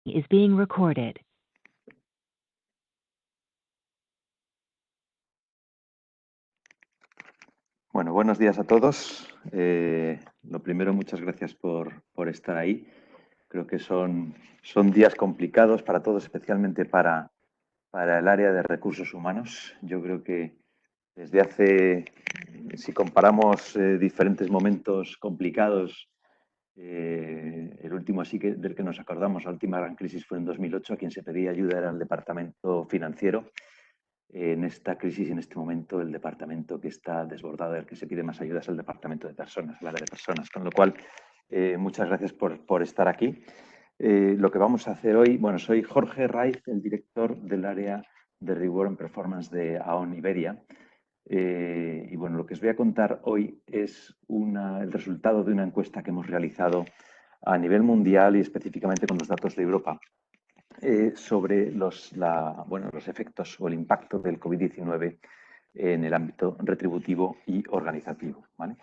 is being recorded. Bueno, buenos días a todos. Lo primero, muchas gracias por estar ahí. Creo que son días complicados para todos, especialmente para el área de recursos humanos. Yo creo que desde hace, si comparamos diferentes momentos complicados, el último así que del que nos acordamos, la última gran crisis fue en 2008, a quien se pedía ayuda era el departamento financiero. En esta crisis, en este momento, el departamento que está desbordado, el que se pide más ayuda es el departamento de personas, el área de personas. Con lo cual, muchas gracias por estar aquí. Lo que vamos a hacer hoy, bueno, soy Jorge Raiz, el director del área de Reward and Performance de AON Iberia. Y bueno, lo que os voy a contar hoy es el resultado de una encuesta que hemos realizado a nivel mundial y específicamente con los datos de Europa. Sobre los efectos o el impacto del COVID-19 en el ámbito retributivo y organizativo, ¿vale?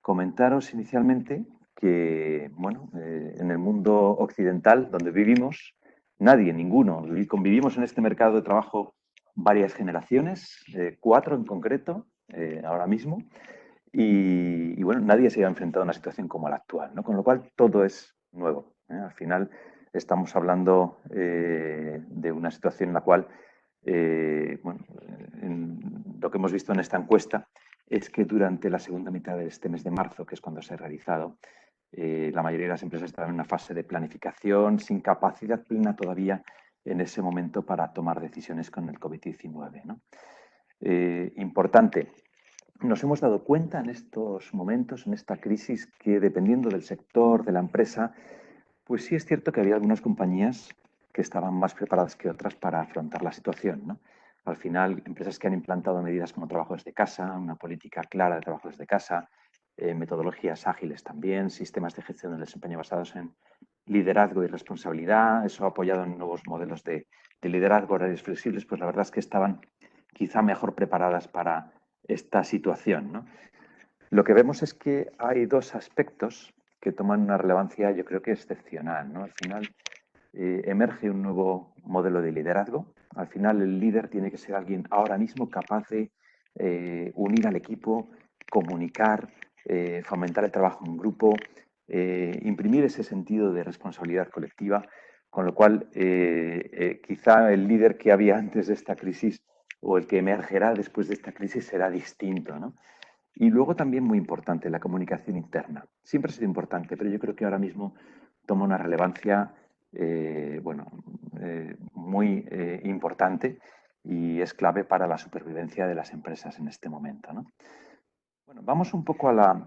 Comentaros inicialmente que, bueno, en el mundo occidental donde vivimos, ninguno, convivimos en este mercado de trabajo varias generaciones, 4 en concreto, ahora mismo, y bueno, nadie se ha enfrentado a una situación como la actual, ¿no? Con lo cual todo es nuevo, ¿eh? Al final estamos hablando de una situación en la cual, lo que hemos visto en esta encuesta es que durante la segunda mitad de este mes de marzo, que es cuando se ha realizado, la mayoría de las empresas estaban en una fase de planificación sin capacidad plena todavía en ese momento para tomar decisiones con el COVID-19, ¿no? Importante. Nos hemos dado cuenta en estos momentos, en esta crisis, que dependiendo del sector, de la empresa, pues sí es cierto que había algunas compañías que estaban más preparadas que otras para afrontar la situación, ¿no? Al final, empresas que han implantado medidas como trabajo desde casa, una política clara de trabajo desde casa, metodologías ágiles también, sistemas de gestión del desempeño basados en liderazgo y responsabilidad, eso apoyado en nuevos modelos de liderazgo, horarios flexibles, pues la verdad es que estaban quizá mejor preparadas para esta situación, ¿no? Lo que vemos es que hay dos aspectos que toman una relevancia, yo creo que excepcional, ¿no? Al final emerge un nuevo modelo de liderazgo. Al final el líder tiene que ser alguien ahora mismo capaz de unir al equipo, comunicar, fomentar el trabajo en grupo, imprimir ese sentido de responsabilidad colectiva, con lo cual quizá el líder que había antes de esta crisis o el que emergerá después de esta crisis será distinto, ¿no? Y luego también muy importante, la comunicación interna. Siempre ha sido importante, pero yo creo que ahora mismo toma una relevancia muy importante y es clave para la supervivencia de las empresas en este momento, ¿no? Bueno, vamos un poco a la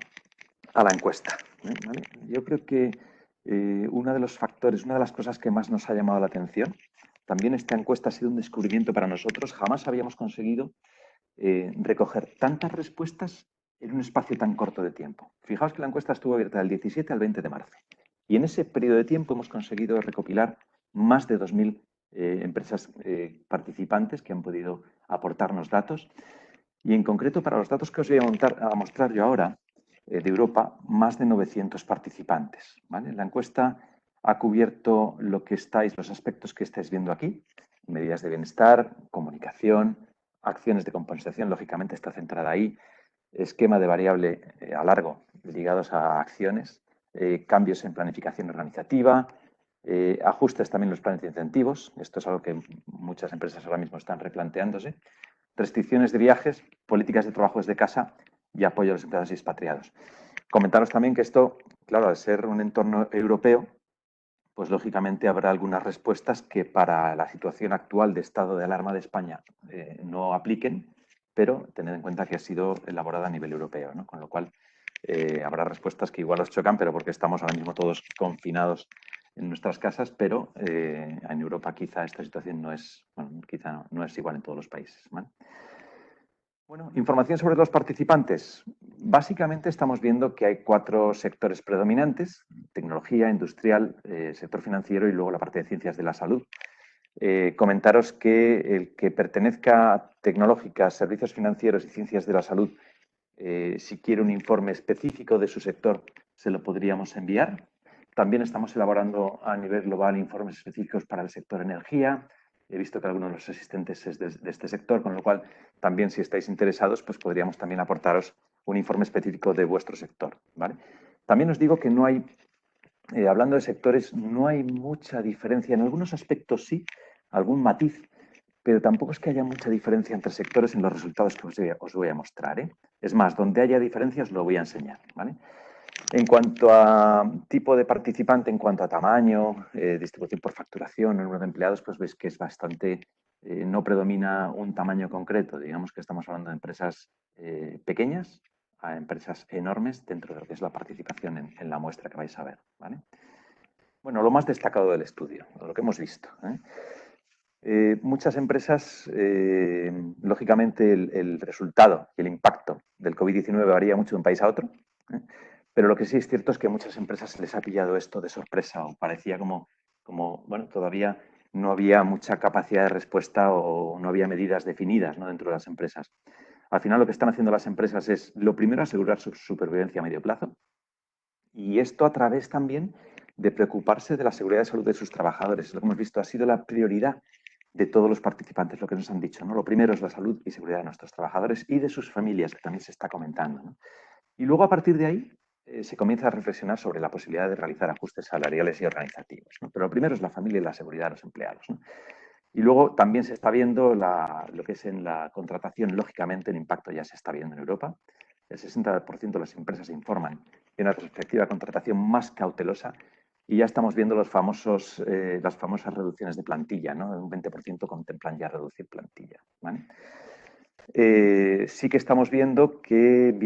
encuesta, ¿vale? Yo creo que uno de los factores, una de las cosas que más nos ha llamado la atención, también esta encuesta ha sido un descubrimiento para nosotros. Jamás habíamos conseguido recoger tantas respuestas en un espacio tan corto de tiempo. Fijaos que la encuesta estuvo abierta del 17 al 20 de marzo y en ese periodo de tiempo hemos conseguido recopilar más de 2.000 empresas participantes que han podido aportarnos datos y en concreto para los datos que os voy a mostrar yo ahora de Europa, más de 900 participantes, ¿vale? La encuesta ha cubierto los aspectos que estáis viendo aquí, medidas de bienestar, comunicación, acciones de compensación, lógicamente está centrada ahí, esquema de variable a largo ligados a acciones, cambios en planificación organizativa, ajustes también en los planes de incentivos, esto es algo que muchas empresas ahora mismo están replanteándose, restricciones de viajes, políticas de trabajo desde casa y apoyo a los empleados expatriados. Comentaros también que esto, claro, al ser un entorno europeo, pues lógicamente habrá algunas respuestas que para la situación actual de estado de alarma de España no apliquen, pero tened en cuenta que ha sido elaborada a nivel europeo, ¿no? Con lo cual habrá respuestas que igual os chocan, pero porque estamos ahora mismo todos confinados en nuestras casas, pero en Europa quizá esta situación no es igual en todos los países, ¿vale? Bueno, información sobre los participantes. Básicamente estamos viendo que hay 4 sectores predominantes: tecnología, industrial, sector financiero y luego la parte de ciencias de la salud. Comentaros que el que pertenezca a tecnológicas, servicios financieros y ciencias de la salud, si quiere un informe específico de su sector, se lo podríamos enviar. También estamos elaborando a nivel global informes específicos para el sector energía. He visto que algunos de los asistentes es de este sector, con lo cual también, si estáis interesados, pues podríamos también aportaros un informe específico de vuestro sector, ¿vale? También os digo que no hay, hablando de sectores, no hay mucha diferencia. En algunos aspectos sí, algún matiz, pero tampoco es que haya mucha diferencia entre sectores en los resultados que os voy a mostrar, ¿eh? Es más, donde haya diferencias lo voy a enseñar, ¿vale? En cuanto a tipo de participante, en cuanto a tamaño, distribución por facturación, número de empleados, pues veis que es bastante, no predomina un tamaño concreto. Digamos que estamos hablando de empresas pequeñas a empresas enormes dentro de lo que es la participación en la muestra que vais a ver, ¿vale? Bueno, lo más destacado del estudio, lo que hemos visto, ¿eh? Muchas empresas, lógicamente, el resultado y el impacto del COVID-19 varía mucho de un país a otro, ¿eh? Pero lo que sí es cierto es que a muchas empresas se les ha pillado esto de sorpresa o parecía como bueno, todavía no había mucha capacidad de respuesta o no había medidas definidas, ¿no?, dentro de las empresas. Al final, lo que están haciendo las empresas es, lo primero, asegurar su supervivencia a medio plazo, y esto a través también de preocuparse de la seguridad de salud de sus trabajadores. Lo que hemos visto ha sido la prioridad de todos los participantes, lo que nos han dicho, ¿no? Lo primero es la salud y seguridad de nuestros trabajadores y de sus familias, que también se está comentando, ¿no? Y luego, a partir de ahí, se comienza a reflexionar sobre la posibilidad de realizar ajustes salariales y organizativos, ¿no? Pero lo primero es la familia y la seguridad de los empleados, ¿no? Y luego también se está viendo lo que es en la contratación. Lógicamente, el impacto ya se está viendo en Europa. El 60% de las empresas informan de una perspectiva de contratación más cautelosa y ya estamos viendo las famosas reducciones de plantilla, ¿no? Un 20% contemplan ya reducir plantilla, ¿vale? Sí que estamos viendo que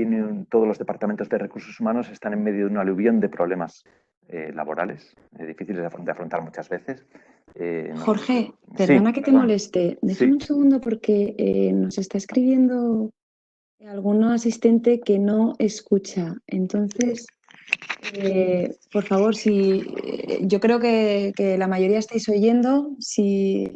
todos los departamentos de recursos humanos están en medio de una aluvión de problemas laborales, difíciles de afrontar muchas veces. Jorge, Sí, perdona que te moleste. Déjame sí. un segundo porque nos está escribiendo algún asistente que no escucha. Entonces, por favor, yo creo que la mayoría estáis oyendo. Si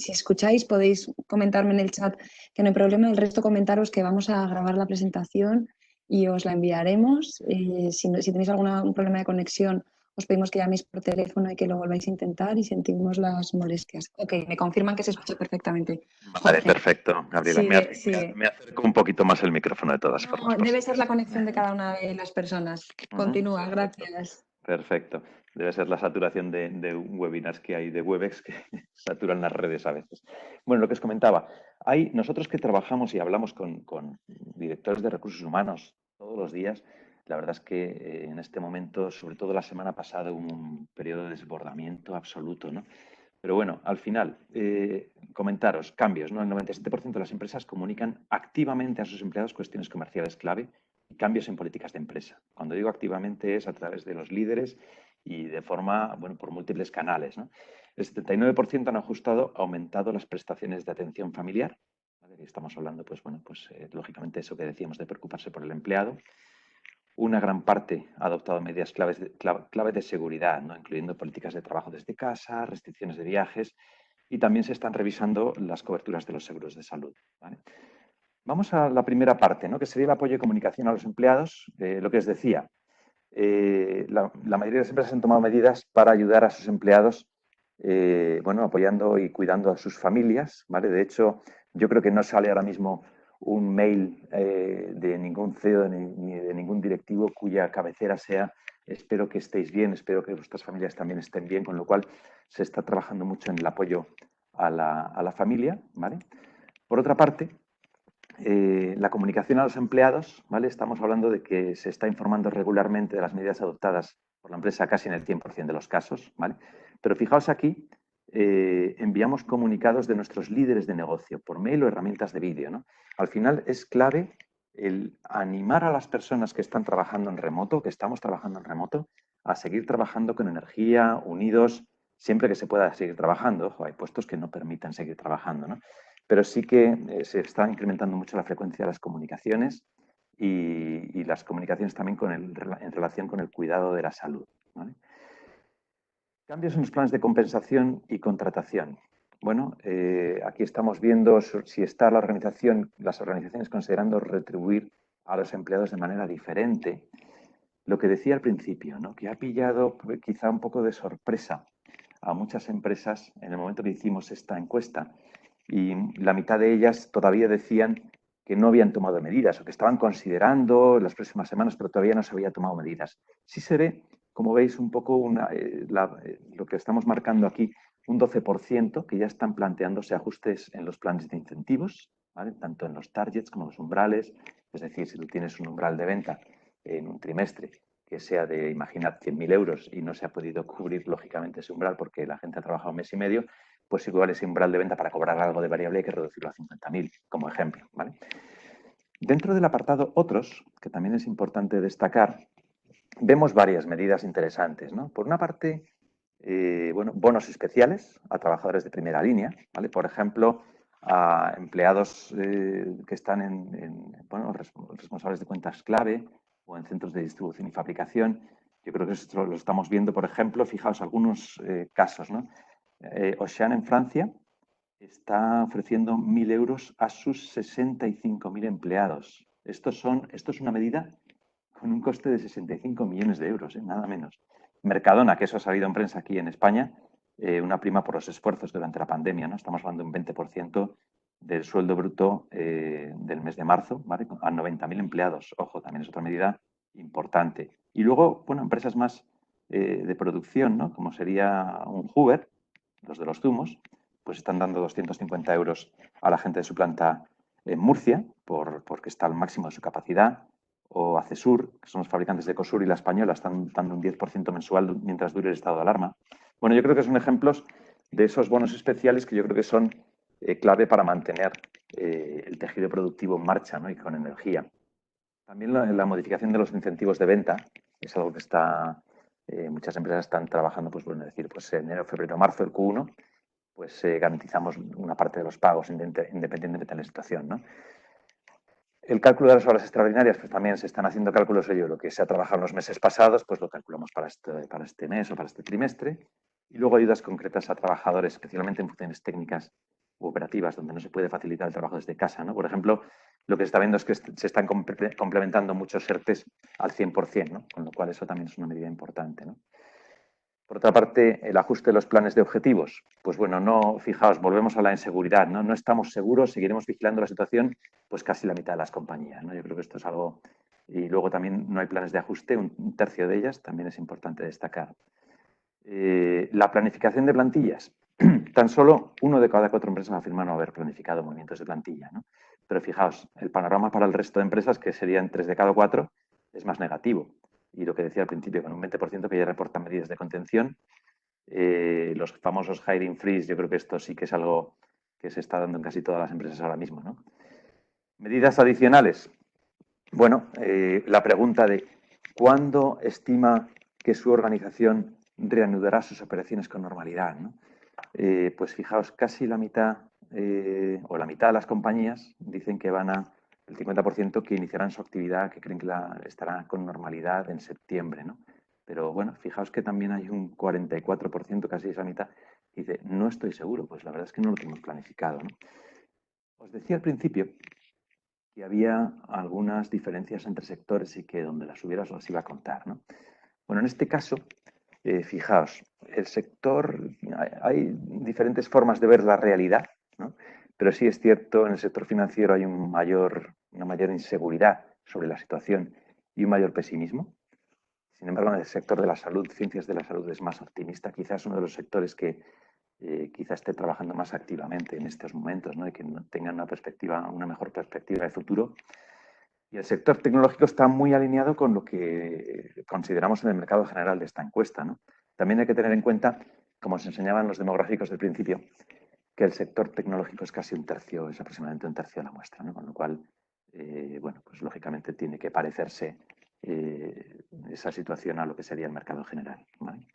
escucháis, podéis comentarme en el chat que no hay problema. El resto, comentaros que vamos a grabar la presentación y os la enviaremos. Si tenéis algún problema de conexión, os pedimos que llaméis por teléfono y que lo volváis a intentar y sentimos las molestias. Ok, me confirman que se escucha perfectamente. Vale, Jorge, perfecto, Gabriela. sigue. Me acerco un poquito más el micrófono de todas formas. No, debe ser la conexión de cada una de las personas. Continúa, gracias. Perfecto. Debe ser la saturación de webinars que hay, de Webex, que saturan las redes a veces. Bueno, lo que os comentaba, nosotros que trabajamos y hablamos con directores de recursos humanos todos los días, la verdad es que en este momento, sobre todo la semana pasada, hubo un periodo de desbordamiento absoluto, ¿no? Pero bueno, al final, comentaros, cambios, ¿no? El 97% de las empresas comunican activamente a sus empleados cuestiones comerciales clave y cambios en políticas de empresa. Cuando digo activamente es a través de los líderes y de forma, bueno, por múltiples canales, ¿no? El 79% han aumentado las prestaciones de atención familiar, ¿vale? Estamos hablando, pues bueno, lógicamente eso que decíamos de preocuparse por el empleado. Una gran parte ha adoptado medidas clave de seguridad, ¿no?, incluyendo políticas de trabajo desde casa, restricciones de viajes, y también se están revisando las coberturas de los seguros de salud, ¿vale? Vamos a la primera parte, ¿no?, que sería el apoyo y comunicación a los empleados. Lo que os decía, la mayoría de las empresas han tomado medidas para ayudar a sus empleados, bueno, apoyando y cuidando a sus familias, ¿vale? De hecho, yo creo que no sale ahora mismo un mail de ningún CEO ni de ningún directivo cuya cabecera sea espero que estéis bien, espero que vuestras familias también estén bien, con lo cual se está trabajando mucho en el apoyo a la familia, ¿vale? Por otra parte, la comunicación a los empleados, ¿vale? Estamos hablando de que se está informando regularmente de las medidas adoptadas por la empresa casi en el 100% de los casos, ¿vale? Pero fijaos aquí, enviamos comunicados de nuestros líderes de negocio por mail o herramientas de vídeo, ¿no? Al final es clave el animar a las personas que están trabajando en remoto, que estamos trabajando en remoto, a seguir trabajando con energía, unidos, siempre que se pueda seguir trabajando. Ojo, hay puestos que no permitan seguir trabajando, ¿no? Pero sí que se está incrementando mucho la frecuencia de las comunicaciones y las comunicaciones también en relación con el cuidado de la salud, ¿vale? Cambios en los planes de compensación y contratación. Bueno, aquí estamos viendo si está las organizaciones considerando retribuir a los empleados de manera diferente. lo que decía al principio, ¿no? Que ha pillado quizá un poco de sorpresa a muchas empresas en el momento que hicimos esta encuesta, y la mitad de ellas todavía decían que no habían tomado medidas o que estaban considerando las próximas semanas, pero todavía no se había tomado medidas. Sí se ve, como veis, un poco lo que estamos marcando aquí, un 12% que ya están planteándose ajustes en los planes de incentivos, ¿vale? Tanto en los targets como en los umbrales. Es decir, si tú tienes un umbral de venta en un trimestre que sea de, imaginad, 100.000 euros y no se ha podido cubrir, lógicamente, ese umbral porque la gente ha trabajado un mes y medio, pues igual ese umbral de venta para cobrar algo de variable hay que reducirlo a 50.000, como ejemplo, ¿vale? Dentro del apartado otros, que también es importante destacar, vemos varias medidas interesantes, ¿no? Por una parte, bueno, bonos especiales a trabajadores de primera línea, ¿vale? Por ejemplo, a empleados que están bueno, responsables de cuentas clave o en centros de distribución y fabricación. Yo creo que esto lo estamos viendo, por ejemplo, fijaos algunos casos, ¿no? Auchan en Francia está ofreciendo 1.000 euros a sus 65.000 empleados. Esto es una medida con un coste de 65 millones de euros, nada menos. Mercadona, que eso ha salido en prensa aquí en España, una prima por los esfuerzos durante la pandemia, ¿no? Estamos hablando de un 20% del sueldo bruto del mes de marzo, ¿vale? A 90.000 empleados. Ojo, también es otra medida importante. Y luego, bueno, empresas más de producción, ¿no? Como sería un Hoover, los de los zumos, pues están dando 250 euros a la gente de su planta en Murcia, porque está al máximo de su capacidad, o Acesur, que son los fabricantes de Ecosur, y La Española están dando un 10% mensual mientras dure el estado de alarma. Bueno, yo creo que son ejemplos de esos bonos especiales que yo creo que son clave para mantener el tejido productivo en marcha, ¿no? Y con energía. También la modificación de los incentivos de venta es algo que muchas empresas están trabajando, pues bueno, decir, pues enero, febrero, marzo, el Q1, pues garantizamos una parte de los pagos independientemente de la situación, ¿no? El cálculo de las horas extraordinarias, pues también se están haciendo cálculos, lo que se ha trabajado en los meses pasados, pues lo calculamos para este mes o para este trimestre. Y luego ayudas concretas a trabajadores, especialmente en funciones técnicas u operativas, donde no se puede facilitar el trabajo desde casa, ¿no? Por ejemplo, lo que se está viendo es que se están complementando muchos ERTEs al 100%, ¿no? Con lo cual eso también es una medida importante, ¿no? Por otra parte, el ajuste de los planes de objetivos. Pues bueno, no, fijaos, volvemos a la inseguridad, ¿no? No estamos seguros, seguiremos vigilando la situación, pues casi la mitad de las compañías, ¿no? Yo creo que esto es algo. Y luego también no hay planes de ajuste, un tercio de ellas, también es importante destacar. La planificación de plantillas. Tan solo 1 de cada 4 empresas afirma no haber planificado movimientos de plantilla, ¿no? Pero fijaos, el panorama para el resto de empresas, que serían 3 de cada 4, es más negativo. Y lo que decía al principio, con un 20% que ya reportan medidas de contención, los famosos hiring freeze, yo creo que esto sí que es algo que se está dando en casi todas las empresas ahora mismo, ¿no? Medidas adicionales. Bueno, la pregunta de ¿cuándo estima que su organización reanudará sus operaciones con normalidad, ¿no? Pues fijaos, casi la mitad o la mitad de las compañías dicen que el 50% que iniciarán su actividad, que creen que estará con normalidad en septiembre, ¿no? Pero bueno, fijaos que también hay un 44%, casi esa mitad, que dice, no estoy seguro, pues la verdad es que no lo tenemos planificado, ¿no? Os decía al principio que había algunas diferencias entre sectores y que donde las hubiera os las iba a contar, ¿no? Bueno, en este caso, fijaos, el sector, hay diferentes formas de ver la realidad, ¿no? Pero sí es cierto, en el sector financiero hay una mayor inseguridad sobre la situación y un mayor pesimismo. Sin embargo, en el sector de la salud, ciencias de la salud es más optimista. Quizás uno de los sectores que quizás esté trabajando más activamente en estos momentos, ¿no? Y que tengan una mejor perspectiva de futuro. Y el sector tecnológico está muy alineado con lo que consideramos en el mercado general de esta encuesta, ¿no? También hay que tener en cuenta, como os enseñaban los demográficos del principio, que el sector tecnológico es casi un tercio, es aproximadamente un tercio de la muestra, ¿no? Con lo cual, bueno, pues lógicamente tiene que parecerse esa situación a lo que sería el mercado general, ¿vale?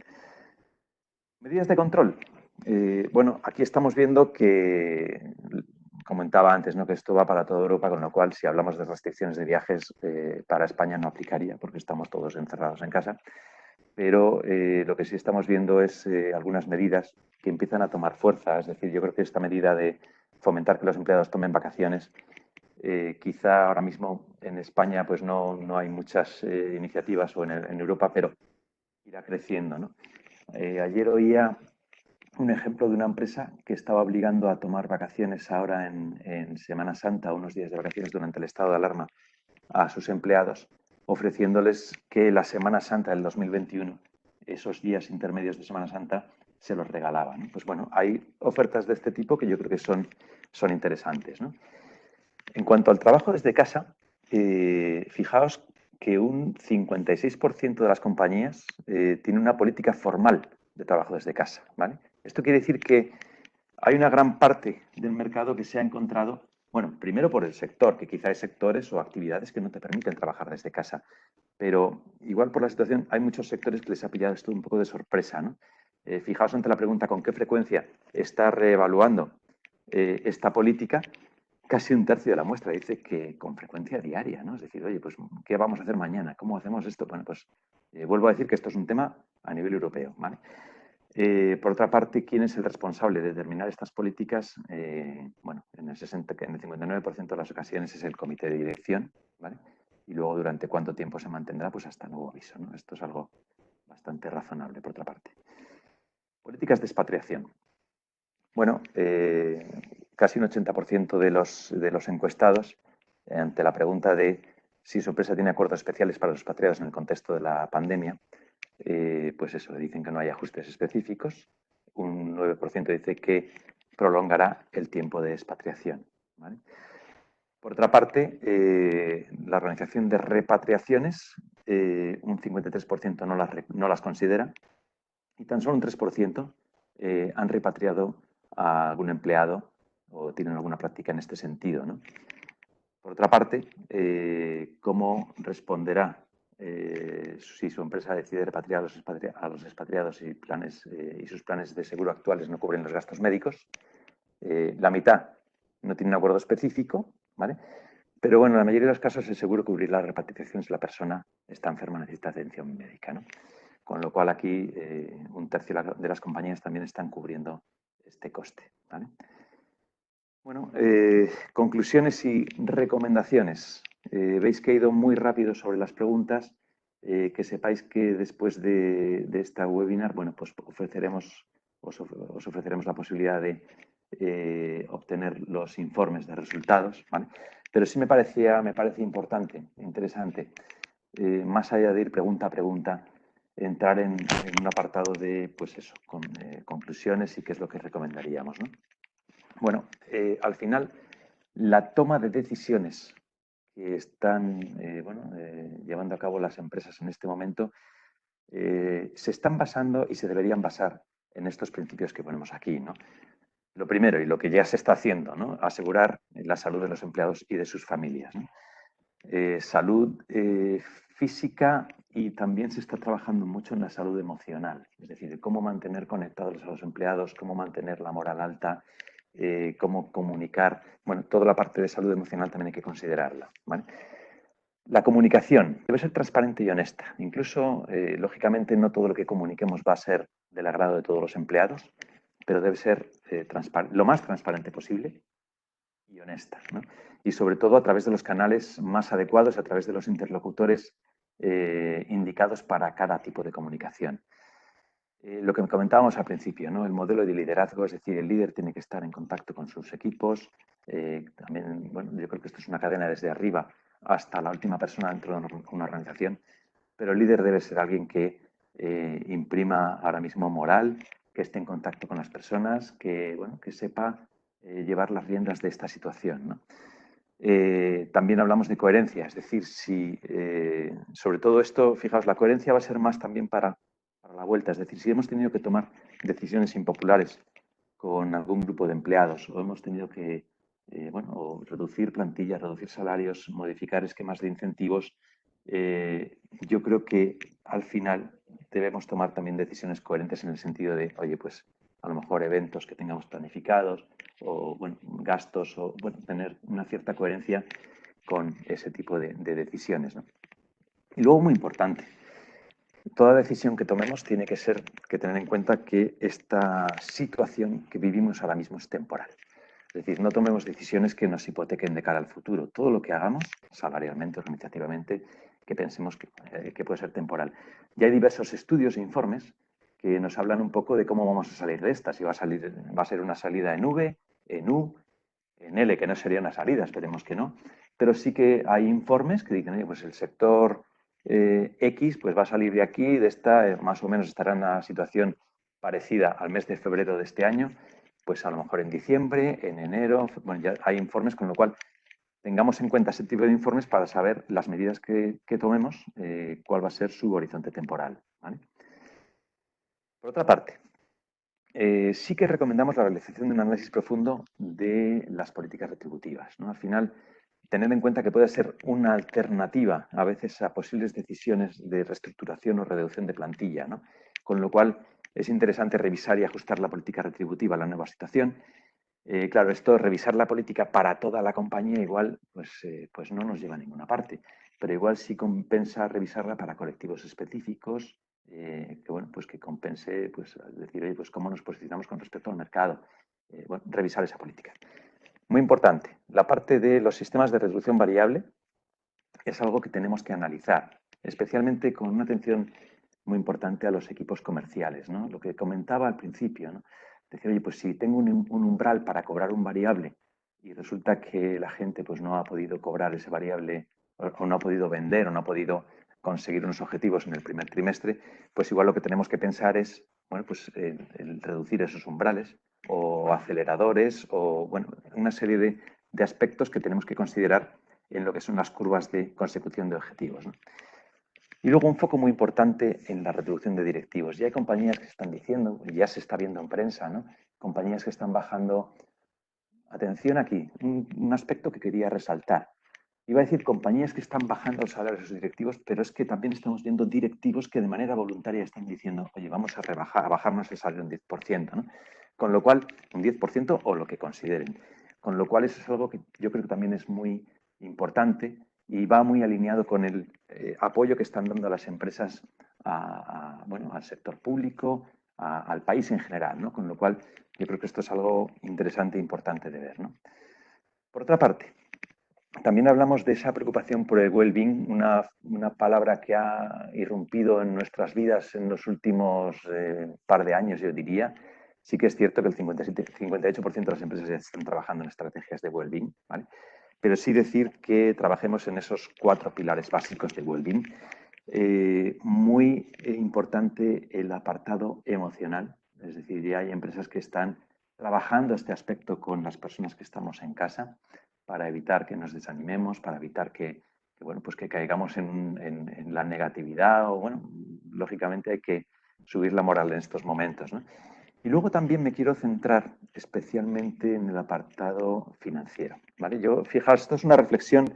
Medidas de control. Bueno, aquí estamos viendo que, comentaba antes, ¿no? Que esto va para toda Europa, con lo cual si hablamos de restricciones de viajes, para España no aplicaría porque estamos todos encerrados en casa. Pero lo que sí estamos viendo es algunas medidas que empiezan a tomar fuerza. Es decir, yo creo que esta medida de fomentar que los empleados tomen vacaciones Quizá ahora mismo en España pues no hay muchas iniciativas o en Europa, pero irá creciendo, ¿no? Ayer oía un ejemplo de una empresa que estaba obligando a tomar vacaciones ahora en Semana Santa, unos días de vacaciones durante el estado de alarma, a sus empleados, ofreciéndoles que la Semana Santa del 2021, esos días intermedios de Semana Santa, se los regalaban. Pues bueno, hay ofertas de este tipo que yo creo que son interesantes, ¿no? En cuanto al trabajo desde casa, fijaos que un 56% de las compañías tiene una política formal de trabajo desde casa, ¿vale? Esto quiere decir que hay una gran parte del mercado que se ha encontrado, bueno, primero por el sector, que quizá hay sectores o actividades que no te permiten trabajar desde casa, pero igual por la situación hay muchos sectores que les ha pillado esto un poco de sorpresa, ¿no? Fijaos ante la pregunta con qué frecuencia está reevaluando esta política. Casi un tercio de la muestra dice que con frecuencia diaria, ¿no? Es decir, oye, pues, ¿qué vamos a hacer mañana? ¿Cómo hacemos esto? Bueno, pues vuelvo a decir que esto es un tema a nivel europeo, ¿vale? Por otra parte, ¿quién es el responsable de determinar estas políticas? Bueno, en el 59% de las ocasiones es el comité de dirección, ¿vale? Y luego durante cuánto tiempo se mantendrá, pues hasta nuevo aviso, ¿no? Esto es algo bastante razonable, por otra parte. Políticas de expatriación. Bueno, casi un 80% de los encuestados, ante la pregunta de si su empresa tiene acuerdos especiales para los expatriados en el contexto de la pandemia, pues eso, dicen que no hay ajustes específicos. Un 9% dice que prolongará el tiempo de expatriación, ¿vale? Por otra parte, la organización de repatriaciones, un 53% no las considera y tan solo un 3% han repatriado a algún empleado o tienen alguna práctica en este sentido, ¿no? Por otra parte, ¿cómo responderá si su empresa decide repatriar a los expatriados y sus planes de seguro actuales no cubren los gastos médicos? La mitad no tiene un acuerdo específico, ¿vale? Pero bueno, en la mayoría de los casos el seguro cubrirá la repatriación si la persona está enferma y necesita atención médica, ¿no? Con lo cual aquí un tercio de las compañías también están cubriendo este coste, ¿vale? Bueno, conclusiones y recomendaciones. Veis que he ido muy rápido sobre las preguntas. Que sepáis que después de esta webinar, bueno, pues os ofreceremos la posibilidad de obtener los informes de resultados, ¿vale? Pero sí me parece importante, interesante, más allá de ir pregunta a pregunta, entrar en un apartado de, pues eso, conclusiones y qué es lo que recomendaríamos, ¿no? Bueno, al final, la toma de decisiones que están llevando a cabo las empresas en este momento se están basando y se deberían basar en estos principios que ponemos aquí, ¿no? Lo primero, y lo que ya se está haciendo, ¿no? Asegurar la salud de los empleados y de sus familias, ¿no? Salud física y también se está trabajando mucho en la salud emocional, es decir, cómo mantener conectados a los empleados, cómo mantener la moral alta, cómo comunicar. Bueno, toda la parte de salud emocional también hay que considerarla, ¿vale? La comunicación debe ser transparente y honesta. Incluso, lógicamente, no todo lo que comuniquemos va a ser del agrado de todos los empleados, pero debe ser lo más transparente posible y honesta, ¿no? Y sobre todo a través de los canales más adecuados, a través de los interlocutores indicados para cada tipo de comunicación. Lo que comentábamos al principio, ¿no? El modelo de liderazgo, es decir, el líder tiene que estar en contacto con sus equipos. También, bueno, yo creo que esto es una cadena desde arriba hasta la última persona dentro de una organización, pero el líder debe ser alguien que imprima ahora mismo moral, que esté en contacto con las personas, que, bueno, que sepa llevar las riendas de esta situación, ¿no? También hablamos de coherencia, es decir, si sobre todo esto, fijaos, la coherencia va a ser más también para la vuelta, es decir, si hemos tenido que tomar decisiones impopulares con algún grupo de empleados o hemos tenido que o reducir plantillas, reducir salarios, modificar esquemas de incentivos, yo creo que al final debemos tomar también decisiones coherentes en el sentido de, oye, pues a lo mejor eventos que tengamos planificados o bueno, gastos o bueno, tener una cierta coherencia con ese tipo de decisiones, ¿no? Y luego, muy importante, toda decisión que tomemos tiene que tener en cuenta que esta situación que vivimos ahora mismo es temporal. Es decir, no tomemos decisiones que nos hipotequen de cara al futuro. Todo lo que hagamos, salarialmente, organizativamente, que pensemos que puede ser temporal. Ya hay diversos estudios e informes que nos hablan un poco de cómo vamos a salir de esta. Si va a ser una salida en V, en U, en L, que no sería una salida, esperemos que no. Pero sí que hay informes que dicen, pues el sector X pues va a salir de aquí, de esta, más o menos estará en una situación parecida al mes de febrero de este año, pues a lo mejor en diciembre, en enero, bueno, ya hay informes, con lo cual tengamos en cuenta ese tipo de informes para saber las medidas que tomemos, cuál va a ser su horizonte temporal, ¿vale? Por otra parte, sí que recomendamos la realización de un análisis profundo de las políticas retributivas, ¿no? Al final, tener en cuenta que puede ser una alternativa a veces a posibles decisiones de reestructuración o reducción de plantilla, ¿no? Con lo cual, es interesante revisar y ajustar la política retributiva a la nueva situación. Claro, esto, revisar la política para toda la compañía, igual, pues no nos lleva a ninguna parte, pero igual sí compensa revisarla para colectivos específicos, que bueno, pues que compense, pues decir, oye, pues cómo nos posicionamos con respecto al mercado, bueno, revisar esa política. Muy importante, la parte de los sistemas de retribución variable es algo que tenemos que analizar, especialmente con una atención muy importante a los equipos comerciales, ¿no? Lo que comentaba al principio, ¿no? Decir, oye, pues si tengo un umbral para cobrar un variable y resulta que la gente pues no ha podido cobrar ese variable o no ha podido vender o no ha podido conseguir unos objetivos en el primer trimestre, pues igual lo que tenemos que pensar es, bueno, pues el reducir esos umbrales o aceleradores o, bueno, una serie de aspectos que tenemos que considerar en lo que son las curvas de consecución de objetivos, ¿no? Y luego un foco muy importante en la retribución de directivos. Ya hay compañías que están diciendo, ya se está viendo en prensa, ¿no? Compañías que están bajando. Atención aquí, un aspecto que quería resaltar. Iba a decir compañías que están bajando los salarios de sus directivos, pero es que también estamos viendo directivos que de manera voluntaria están diciendo, oye, vamos a bajarnos el salario un 10%, ¿no? Con lo cual, un 10% o lo que consideren. Con lo cual, eso es algo que yo creo que también es muy importante y va muy alineado con el apoyo que están dando las empresas bueno, al sector público, al país en general, ¿no? Con lo cual, yo creo que esto es algo interesante e importante de ver, ¿no? Por otra parte, también hablamos de esa preocupación por el well-being, una palabra que ha irrumpido en nuestras vidas en los últimos par de años, yo diría. Sí que es cierto que el 58% de las empresas ya están trabajando en estrategias de well-being, ¿vale? Pero sí decir que trabajemos en esos 4 pilares básicos de well-being. Muy importante el apartado emocional, es decir, ya hay empresas que están trabajando este aspecto con las personas que estamos en casa para evitar que nos desanimemos, para evitar bueno, pues que caigamos en la negatividad o, bueno, lógicamente hay que subir la moral en estos momentos, ¿no? Y luego también me quiero centrar especialmente en el apartado financiero, ¿vale? Yo, fijaos, esto es una reflexión,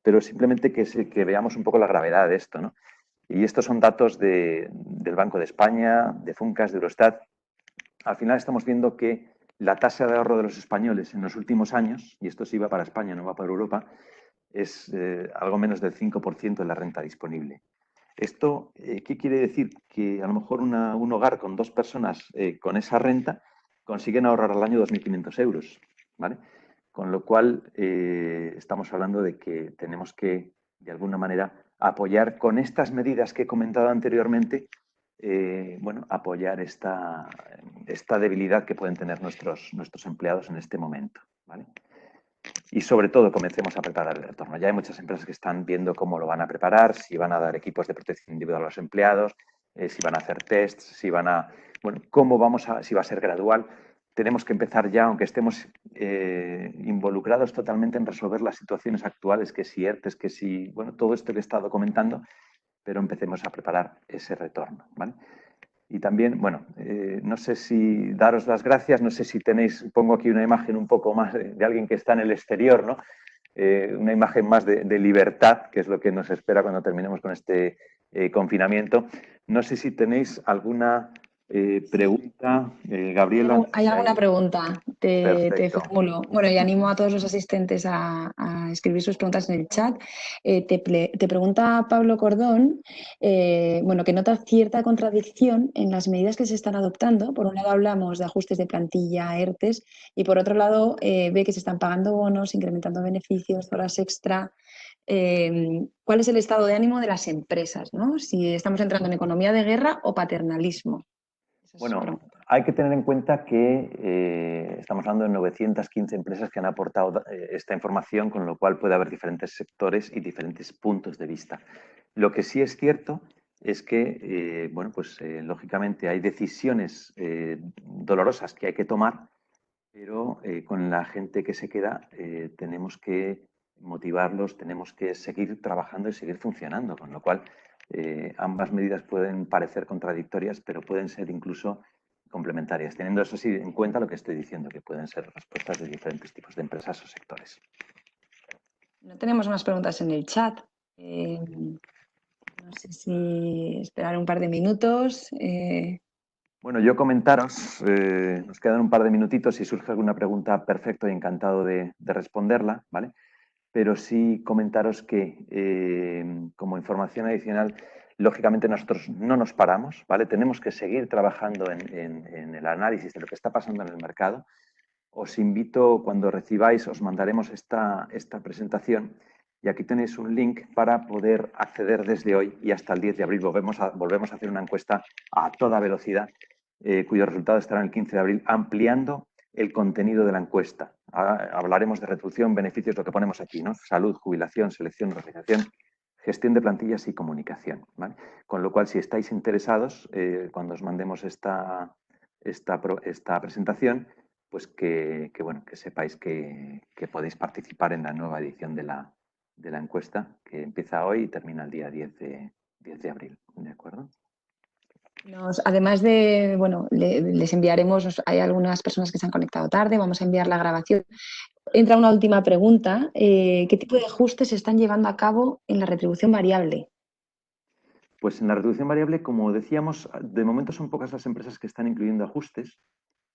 pero simplemente que veamos un poco la gravedad de esto, ¿no? Y estos son datos del Banco de España, de Funcas, de Eurostat. Al final estamos viendo que la tasa de ahorro de los españoles en los últimos años, y esto sí va para España, no va para Europa, es algo menos del 5% de la renta disponible. ¿Esto qué quiere decir? Que a lo mejor un hogar con 2 personas con esa renta consiguen ahorrar al año 2.500 euros, ¿vale? Con lo cual estamos hablando de que tenemos que, de alguna manera, apoyar con estas medidas que he comentado anteriormente, bueno, apoyar esta debilidad que pueden tener nuestros empleados en este momento, ¿vale? Y sobre todo comencemos a preparar el retorno. Ya hay muchas empresas que están viendo cómo lo van a preparar, si van a dar equipos de protección individual a los empleados, si van a hacer tests, si van a, bueno, si va a ser gradual. Tenemos que empezar ya, aunque estemos involucrados totalmente en resolver las situaciones actuales, que si ERTES, que si, bueno, todo esto que he estado comentando, pero empecemos a preparar ese retorno, ¿vale? Y también, bueno, no sé si daros las gracias, no sé si tenéis, pongo aquí una imagen un poco más de alguien que está en el exterior, ¿no? Una imagen más de libertad, que es lo que nos espera cuando terminemos con este confinamiento. No sé si tenéis alguna Pregunta Gabriela. Hay alguna pregunta, te Perfecto. formulo. Bueno, y animo a todos los asistentes a escribir sus preguntas en el chat. Te pregunta Pablo Cordón, bueno, que nota cierta contradicción en las medidas que se están adoptando. Por un lado hablamos de ajustes de plantilla, ERTES, y por otro lado ve que se están pagando bonos, incrementando beneficios, horas extra. ¿Cuál es el estado de ánimo de las empresas, ¿no? Si estamos entrando en economía de guerra o paternalismo. Esa es su Bueno, pregunta. hay que tener en cuenta que estamos hablando de 915 empresas que han aportado esta información, con lo cual puede haber diferentes sectores y diferentes puntos de vista. Lo que sí es cierto es que, bueno, pues lógicamente hay decisiones dolorosas que hay que tomar, pero con la gente que se queda tenemos que motivarlos, tenemos que seguir trabajando y seguir funcionando, con lo cual ambas medidas pueden parecer contradictorias, pero pueden ser incluso complementarias, teniendo eso sí en cuenta lo que estoy diciendo, que pueden ser respuestas de diferentes tipos de empresas o sectores. No tenemos más preguntas en el chat. No sé si esperar un par de minutos. Bueno, yo comentaros, nos quedan un par de minutitos, si surge alguna pregunta, perfecto y encantado de responderla, ¿vale? Pero sí comentaros que como información adicional, lógicamente nosotros no nos paramos, ¿vale? Tenemos que seguir trabajando en el análisis de lo que está pasando en el mercado. Os invito, cuando recibáis, os mandaremos esta presentación y aquí tenéis un link para poder acceder desde hoy y hasta el 10 de abril. Volvemos a hacer una encuesta a toda velocidad, cuyo resultado estará el 15 de abril, ampliando el contenido de la encuesta. Hablaremos de retribución, beneficios, lo que ponemos aquí, ¿no? Salud, jubilación, selección, organización, gestión de plantillas y comunicación, ¿vale? Con lo cual, si estáis interesados, cuando os mandemos esta presentación, pues bueno, que sepáis que podéis participar en la nueva edición de la encuesta, que empieza hoy y termina el día 10 de abril, ¿de acuerdo? Además de, bueno, les enviaremos, hay algunas personas que se han conectado tarde, vamos a enviar la grabación. Entra una última pregunta. ¿Qué tipo de ajustes se están llevando a cabo en la retribución variable? Pues en la retribución variable, como decíamos, de momento son pocas las empresas que están incluyendo ajustes,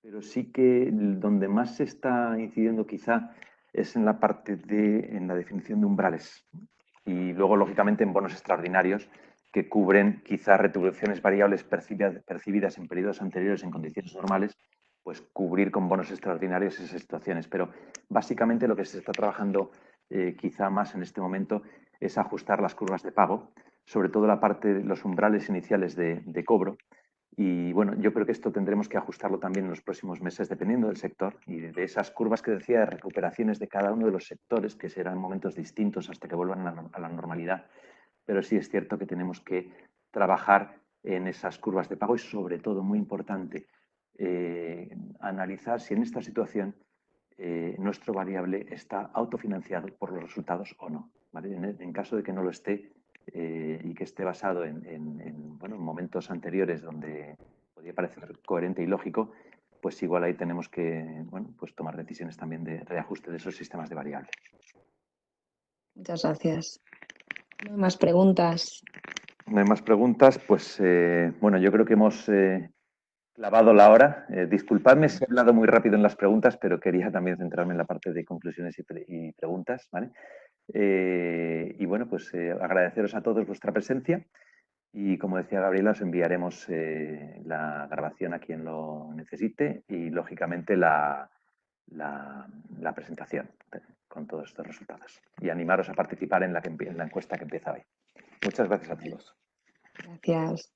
pero sí que donde más se está incidiendo quizá es en la parte en la definición de umbrales y luego, lógicamente, en bonos extraordinarios que cubren quizá retribuciones variables percibidas en periodos anteriores en condiciones normales, pues cubrir con bonos extraordinarios esas situaciones. Pero básicamente lo que se está trabajando quizá más en este momento es ajustar las curvas de pago, sobre todo la parte de los umbrales iniciales de cobro. Y bueno, yo creo que esto tendremos que ajustarlo también en los próximos meses, dependiendo del sector y de esas curvas que decía de recuperaciones de cada uno de los sectores, que serán momentos distintos hasta que vuelvan a la normalidad. Pero sí es cierto que tenemos que trabajar en esas curvas de pago y, sobre todo, muy importante, analizar si en esta situación nuestro variable está autofinanciado por los resultados o no. ¿Vale? En caso de que no lo esté, y que esté basado en momentos anteriores donde podría parecer coherente y lógico, pues igual ahí tenemos que pues tomar decisiones también de reajuste de esos sistemas de variables. Muchas gracias. No hay más preguntas. No hay más preguntas, pues bueno, yo creo que hemos clavado la hora. Disculpadme si he hablado muy rápido en las preguntas, pero quería también centrarme en la parte de conclusiones y preguntas, ¿vale? Y bueno, pues agradeceros a todos vuestra presencia y, como decía Gabriela, os enviaremos la grabación a quien lo necesite y, lógicamente, la presentación con todos estos resultados. Y animaros a participar en la encuesta que empieza hoy. Muchas gracias a todos. Gracias.